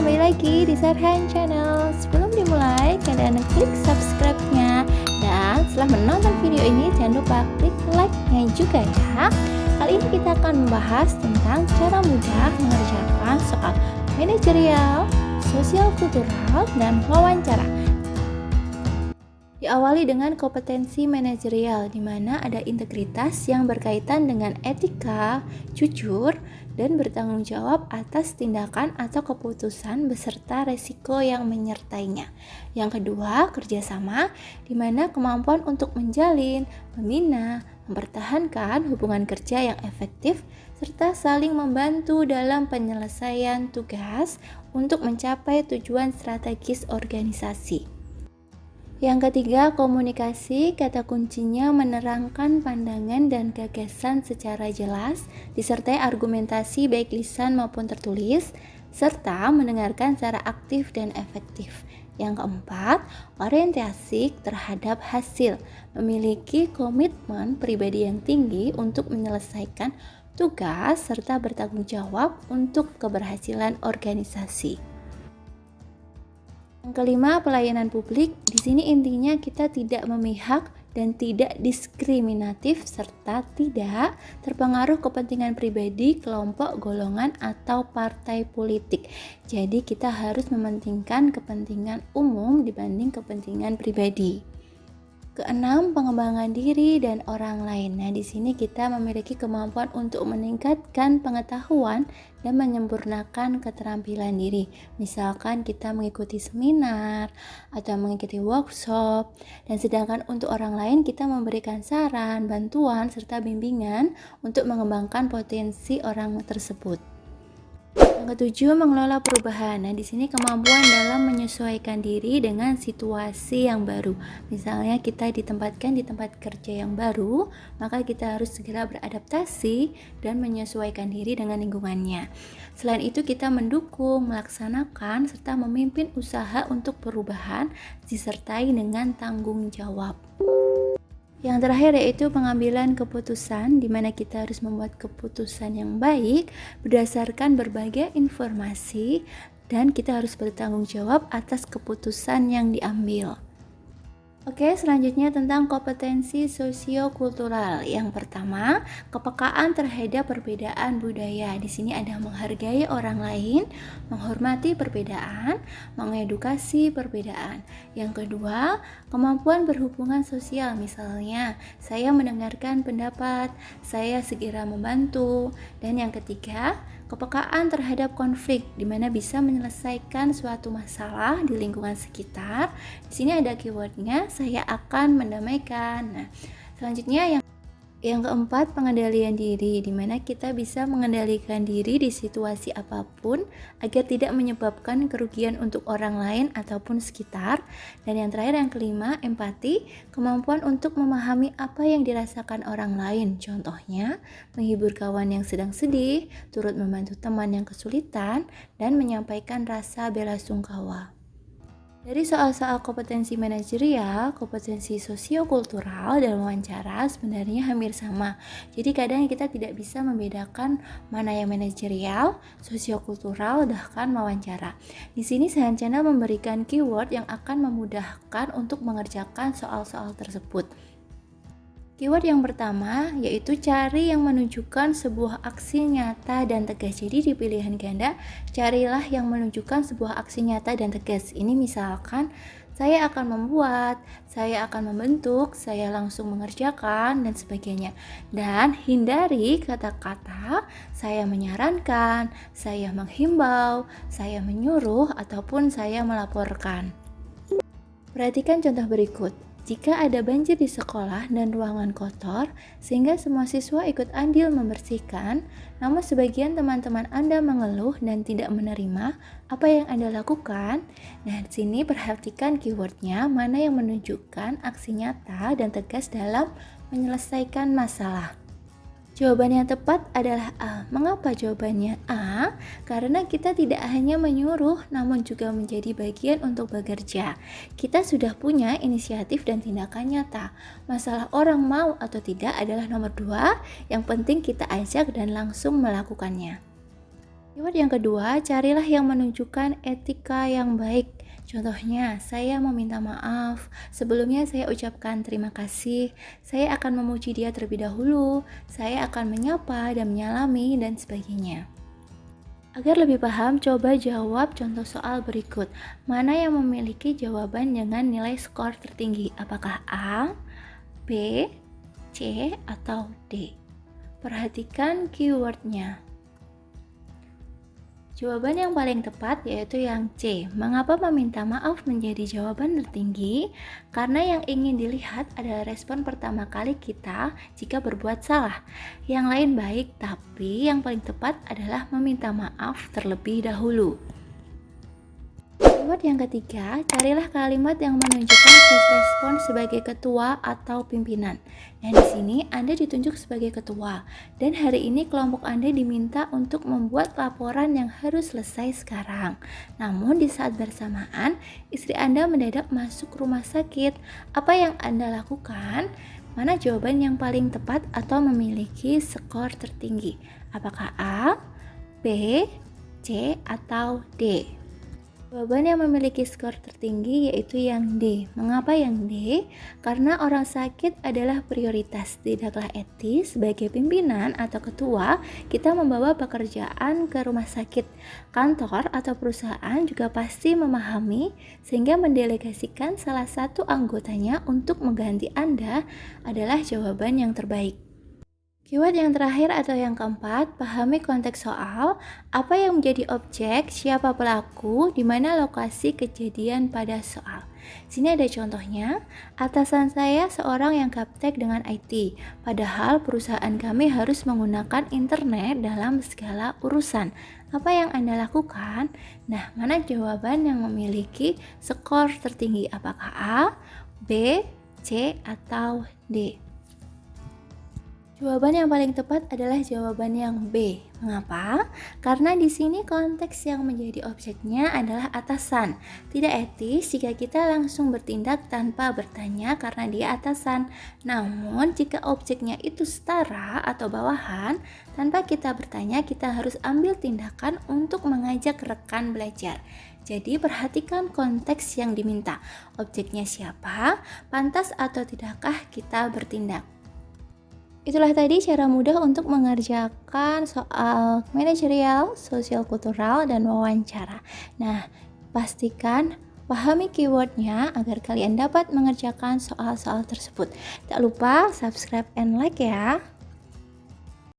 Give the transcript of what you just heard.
kembali lagi di Sarhan Channel. Sebelum dimulai, kalian klik subscribe-nya. Dan setelah menonton video ini, jangan lupa klik like-nya juga ya. Kali ini kita akan membahas tentang cara mudah mengerjakan soal manajerial, sosial kultural, dan wawancara. Diawali dengan kompetensi manajerial, di mana ada integritas yang berkaitan dengan etika, jujur, dan bertanggung jawab atas tindakan atau keputusan beserta resiko yang menyertainya. Yang kedua, kerjasama, di mana kemampuan untuk menjalin, membina, mempertahankan hubungan kerja yang efektif, serta saling membantu dalam penyelesaian tugas untuk mencapai tujuan strategis organisasi. Yang ketiga, komunikasi, kata kuncinya menerangkan pandangan dan gagasan secara jelas, disertai argumentasi baik lisan maupun tertulis, serta mendengarkan secara aktif dan efektif. Yang keempat, orientasi terhadap hasil, memiliki komitmen pribadi yang tinggi untuk menyelesaikan tugas serta bertanggung jawab untuk keberhasilan organisasi. Yang kelima, pelayanan publik. Di sini intinya kita tidak memihak dan tidak diskriminatif serta tidak terpengaruh kepentingan pribadi, kelompok, golongan, atau partai politik. Jadi kita harus mementingkan kepentingan umum dibanding kepentingan pribadi. Keenam, pengembangan diri dan orang lain. Nah, di sini kita memiliki kemampuan untuk meningkatkan pengetahuan dan menyempurnakan keterampilan diri. Misalkan kita mengikuti seminar atau mengikuti workshop, dan sedangkan untuk orang lain kita memberikan saran, bantuan, serta bimbingan untuk mengembangkan potensi orang tersebut. Yang ketujuh, mengelola perubahan. Nah, di sini kemampuan dalam menyesuaikan diri dengan situasi yang baru. Misalnya kita ditempatkan di tempat kerja yang baru, maka kita harus segera beradaptasi dan menyesuaikan diri dengan lingkungannya. Selain itu, kita mendukung, melaksanakan, serta memimpin usaha untuk perubahan disertai dengan tanggung jawab. Yang terakhir yaitu pengambilan keputusan, di mana kita harus membuat keputusan yang baik berdasarkan berbagai informasi dan kita harus bertanggung jawab atas keputusan yang diambil. Oke, selanjutnya tentang kompetensi sosiokultural. Yang pertama, kepekaan terhadap perbedaan budaya. Di sini ada menghargai orang lain, menghormati perbedaan, mengedukasi perbedaan. Yang kedua, kemampuan berhubungan sosial. Misalnya, saya mendengarkan pendapat, saya segera membantu. Dan yang ketiga, kepekaan terhadap konflik, di mana bisa menyelesaikan suatu masalah di lingkungan sekitar. Di sini ada keywordnya, saya akan mendamaikan. Nah, selanjutnya yang keempat, pengendalian diri, di mana kita bisa mengendalikan diri di situasi apapun agar tidak menyebabkan kerugian untuk orang lain ataupun sekitar. Dan yang terakhir, yang kelima, empati, kemampuan untuk memahami apa yang dirasakan orang lain. Contohnya, menghibur kawan yang sedang sedih, turut membantu teman yang kesulitan, dan menyampaikan rasa bela sungkawa. Dari soal-soal kompetensi manajerial, kompetensi sosiokultural, dan wawancara sebenarnya hampir sama. Jadi kadang kita tidak bisa membedakan mana yang manajerial, sosiokultural, bahkan wawancara. Di sini Sarhan Channel memberikan keyword yang akan memudahkan untuk mengerjakan soal-soal tersebut. Keyword yang pertama yaitu cari yang menunjukkan sebuah aksi nyata dan tegas. Jadi di pilihan ganda, carilah yang menunjukkan sebuah aksi nyata dan tegas. Ini misalkan saya akan membuat, saya akan membentuk, saya langsung mengerjakan, dan sebagainya. Dan hindari kata-kata saya menyarankan, saya menghimbau, saya menyuruh, ataupun saya melaporkan. Perhatikan contoh berikut. Jika ada banjir di sekolah dan ruangan kotor, sehingga semua siswa ikut andil membersihkan, namun sebagian teman-teman Anda mengeluh dan tidak menerima apa yang Anda lakukan. Nah, di sini perhatikan keywordnya, mana yang menunjukkan aksi nyata dan tegas dalam menyelesaikan masalah. Jawaban yang tepat adalah A. Mengapa jawabannya A? Karena kita tidak hanya menyuruh, namun juga menjadi bagian untuk bekerja. Kita sudah punya inisiatif dan tindakan nyata. Masalah orang mau atau tidak adalah nomor 2, yang penting kita ajak dan langsung melakukannya. Keyword yang kedua, carilah yang menunjukkan etika yang baik. Contohnya, saya meminta maaf. Sebelumnya saya ucapkan terima kasih. Saya akan memuji dia terlebih dahulu. Saya akan menyapa dan menyalami dan sebagainya. Agar lebih paham, coba jawab contoh soal berikut. Mana yang memiliki jawaban dengan nilai skor tertinggi? Apakah A, B, C, atau D? Perhatikan keywordnya. Jawaban yang paling tepat yaitu yang C. Mengapa meminta maaf menjadi jawaban tertinggi? Karena yang ingin dilihat adalah respon pertama kali kita jika berbuat salah. Yang lain baik, tapi yang paling tepat adalah meminta maaf terlebih dahulu. Keyword yang ketiga, carilah kalimat yang menunjukkan respon sebagai ketua atau pimpinan. Nah, di sini Anda ditunjuk sebagai ketua dan hari ini kelompok Anda diminta untuk membuat laporan yang harus selesai sekarang. Namun di saat bersamaan, istri Anda mendadak masuk rumah sakit. Apa yang Anda lakukan? Mana jawaban yang paling tepat atau memiliki skor tertinggi? Apakah A, B, C, atau D? Jawaban yang memiliki skor tertinggi yaitu yang D. Mengapa yang D? Karena orang sakit adalah prioritas. Tidaklah etis sebagai pimpinan atau ketua kita membawa pekerjaan ke rumah sakit. Kantor atau perusahaan juga pasti memahami sehingga mendelegasikan salah satu anggotanya untuk mengganti Anda adalah jawaban yang terbaik. Keyword yang terakhir atau yang keempat, pahami konteks soal, apa yang menjadi objek, siapa pelaku, di mana lokasi kejadian pada soal. Sini ada contohnya, atasan saya seorang yang gaptek dengan IT, padahal perusahaan kami harus menggunakan internet dalam segala urusan. Apa yang Anda lakukan? Nah, mana jawaban yang memiliki skor tertinggi? Apakah A, B, C, atau D? Jawaban yang paling tepat adalah jawaban yang B. Mengapa? Karena di sini konteks yang menjadi objeknya adalah atasan. Tidak etis jika kita langsung bertindak tanpa bertanya karena dia atasan. Namun, jika objeknya itu setara atau bawahan, tanpa kita bertanya, kita harus ambil tindakan untuk mengajak rekan belajar. Jadi perhatikan konteks yang diminta. Objeknya siapa? Pantas atau tidakkah kita bertindak? Itulah tadi cara mudah untuk mengerjakan soal manajerial, sosial kultural, dan wawancara. Nah, pastikan pahami keywordnya agar kalian dapat mengerjakan soal-soal tersebut. Tak lupa subscribe and like ya.